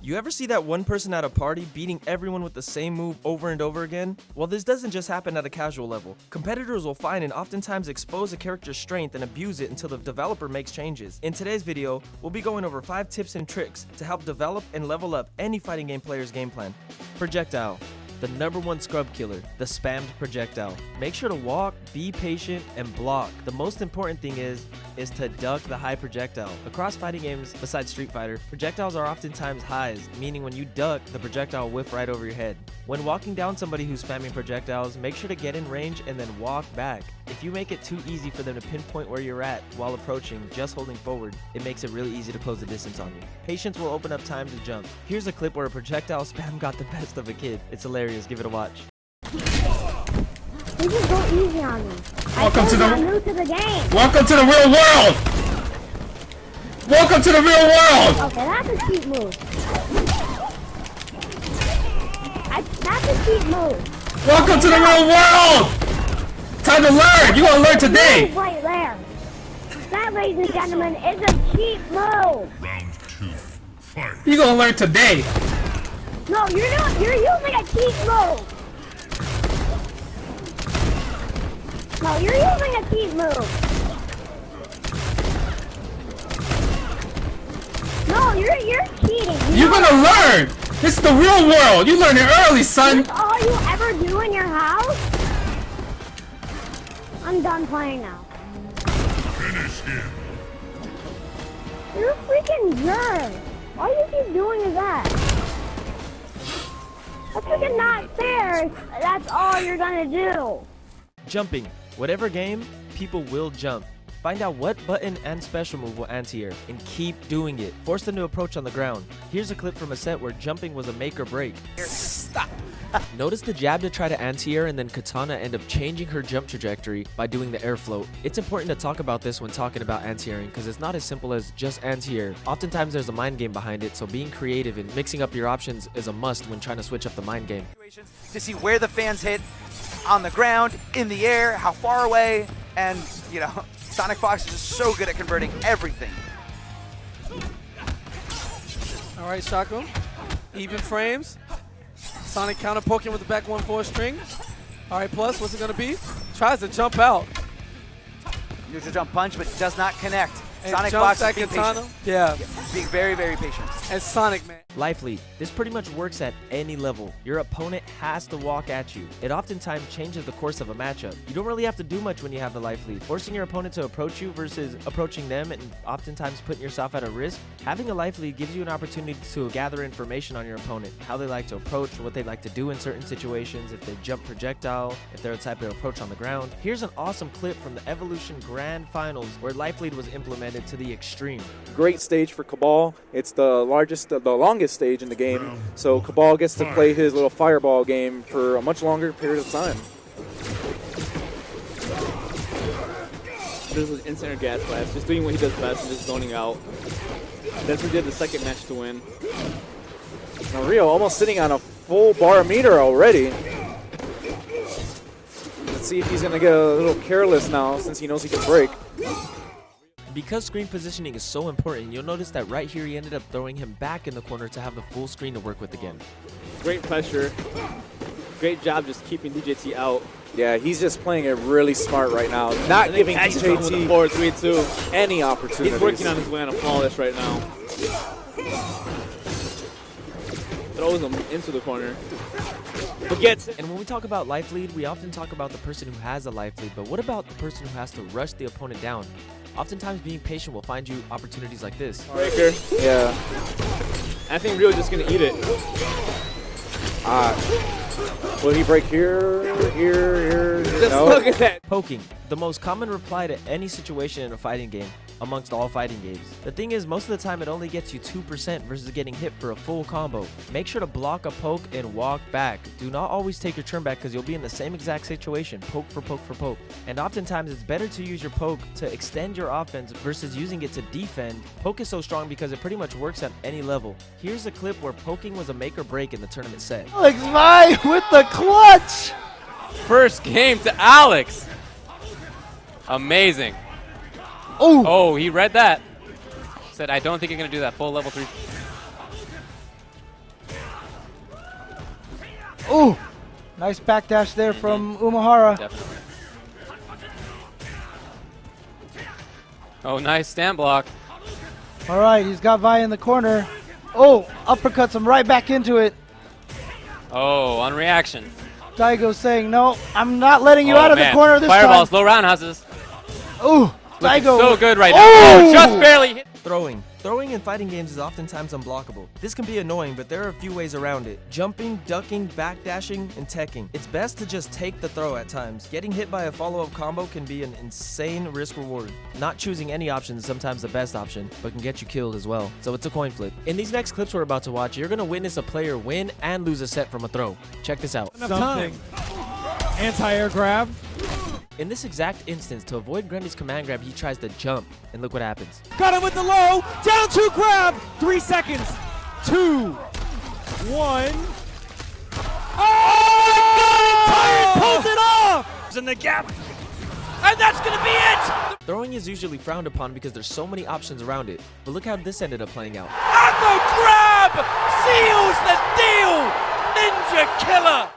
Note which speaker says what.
Speaker 1: You ever see that one person at a party beating everyone with the same move over and over again? Well, this doesn't just happen at a casual level. Competitors will find and oftentimes expose a character's strength and abuse it until the developer makes changes. In today's video, we'll be going over 5 tips and tricks to help develop and level up any fighting game player's game plan. Projectile. The #1 scrub killer, the spammed projectile. Make sure to walk, be patient, and block. The most important thing is to duck the high projectile. Across fighting games, besides Street Fighter, projectiles are oftentimes highs, meaning when you duck, the projectile will whiff right over your head. When walking down somebody who's spamming projectiles, make sure to get in range and then walk back. If you make it too easy for them to pinpoint where you're at while approaching, just holding forward, it makes it really easy to close the distance on you. Patience will open up time to jump. Here's a clip where a projectile spam got the best of a kid. It's hilarious. Give it a watch.
Speaker 2: You just go easy on me.
Speaker 3: I'm
Speaker 2: new to the game.
Speaker 3: Welcome to the real world! Welcome to the real world!
Speaker 2: Okay, that's a cheat move. That's a cheat move.
Speaker 3: Welcome to the real world! Time to learn! You gonna learn today!
Speaker 2: Move right there. That, ladies and gentlemen, is a cheat move.
Speaker 4: Round 2, fight.
Speaker 3: You gonna learn today!
Speaker 2: No, you're not. You're using a cheat move. No, you're using a cheat move. No, you're cheating.
Speaker 3: You're gonna learn! This is the real world! You learn it early, son!
Speaker 2: That's all you ever do in your house? I'm done playing now.
Speaker 4: Finish him.
Speaker 2: You're a freaking jerk. All you keep doing is that. That's freaking not fair. That's all you're gonna do.
Speaker 1: Jumping. Whatever game, people will jump. Find out what button and special move will anti-air, and keep doing it. Force them to approach on the ground. Here's a clip from a set where jumping was a make or break.
Speaker 5: Stop.
Speaker 1: Notice the jab to try to anti-air, and then Katana end up changing her jump trajectory by doing the air float. It's important to talk about this when talking about anti-airing, because it's not as simple as just anti-air. Oftentimes there's a mind game behind it, so being creative and mixing up your options is a must when trying to switch up the mind game.
Speaker 5: To see where the fans hit on the ground, in the air, how far away, and you know, Sonic Fox is just so good at converting everything.
Speaker 6: All right, Shaco. Even frames. Sonic counter poking with the back 1-4 string. All right, plus, what's it gonna be? Tries to jump out.
Speaker 5: Neutral jump punch, but does not connect.
Speaker 6: And
Speaker 5: Sonic
Speaker 6: jumps
Speaker 5: Fox
Speaker 6: at
Speaker 5: is being
Speaker 6: Katana.
Speaker 5: patient.
Speaker 6: Yeah.
Speaker 5: Being very, very patient.
Speaker 6: And Sonic, man.
Speaker 1: Life lead. This pretty much works at any level. Your opponent has to walk at you. It oftentimes changes the course of a matchup. You don't really have to do much when you have the life lead. Forcing your opponent to approach you versus approaching them and oftentimes putting yourself at a risk. Having a life lead gives you an opportunity to gather information on your opponent. How they like to approach, what they like to do in certain situations, if they jump projectile, if they're the type of approach on the ground. Here's an awesome clip from the Evolution Grand Finals where life lead was implemented to the extreme.
Speaker 7: Great stage for Cabal. It's the longest stage in the game. So Cabal gets to play his little fireball game for a much longer period of time.
Speaker 8: This was instant gas blast, just doing what he does best and just zoning out. That's what he did the second match to win.
Speaker 7: Now Rio almost sitting on a full bar meter already. Let's see if he's going to get a little careless now since he knows he can break.
Speaker 1: Because screen positioning is so important, you'll notice that right here he ended up throwing him back in the corner to have the full screen to work with again.
Speaker 8: Great pressure. Great job just keeping DJT out.
Speaker 7: Yeah, he's just playing it really smart right now. Not giving DJT
Speaker 8: 4-3-2
Speaker 7: any opportunities.
Speaker 8: He's working on his way on a flawless right now. Throws him into the corner. Forgets it.
Speaker 1: And when we talk about life lead, we often talk about the person who has a life lead, but what about the person who has to rush the opponent down? Oftentimes being patient will find you opportunities like this.
Speaker 8: Breaker.
Speaker 7: Yeah.
Speaker 8: I think Rio's just going to eat it.
Speaker 7: Will he break here, here?
Speaker 8: Just
Speaker 7: No.
Speaker 8: look at that.
Speaker 1: Poking, the most common reply to any situation in a fighting game amongst all fighting games. The thing is, most of the time it only gets you 2% versus getting hit for a full combo. Make sure to block a poke and walk back. Do not always take your turn back because you'll be in the same exact situation, poke for poke for poke. And oftentimes it's better to use your poke to extend your offense versus using it to defend. Poke is so strong because it pretty much works at any level. Here's a clip where poking was a make or break in the tournament set.
Speaker 9: Alex Mai with the clutch!
Speaker 10: First game to Alex. Amazing. Oh, he read that. Said, I don't think you're going to do that full level 3.
Speaker 9: Ooh, nice backdash there from Umahara.
Speaker 10: Definitely. Oh, nice stand block.
Speaker 9: All right, he's got Vi in the corner. Oh, uppercuts him right back into it.
Speaker 10: Oh, on reaction.
Speaker 9: Daigo saying, no, I'm not letting you
Speaker 10: Oh,
Speaker 9: out of the
Speaker 10: man.
Speaker 9: corner this
Speaker 10: Fireballs,
Speaker 9: time.
Speaker 10: low roundhouses.
Speaker 9: Ooh,
Speaker 10: Looking
Speaker 9: Daigo.
Speaker 10: so good right now.
Speaker 9: Oh!
Speaker 10: Oh, just barely hit.
Speaker 1: Throwing. Throwing in fighting games is oftentimes unblockable. This can be annoying, but there are a few ways around it. Jumping, ducking, backdashing, and teching. It's best to just take the throw at times. Getting hit by a follow-up combo can be an insane risk-reward. Not choosing any option is sometimes the best option, but can get you killed as well. So it's a coin flip. In these next clips we're about to watch, you're gonna witness a player win and lose a set from a throw. Check this out.
Speaker 11: Something. Anti-air grab.
Speaker 1: In this exact instance, to avoid Grendy's command grab, he tries to jump, and look what happens.
Speaker 11: Got him with the low. Down 2 grab. 3 seconds. 2, 1. Oh! Pulls it off. In the gap. And that's going to be it.
Speaker 1: Throwing is usually frowned upon because there's so many options around it, but look how this ended up playing out.
Speaker 11: And the grab seals the deal. Ninja Killer.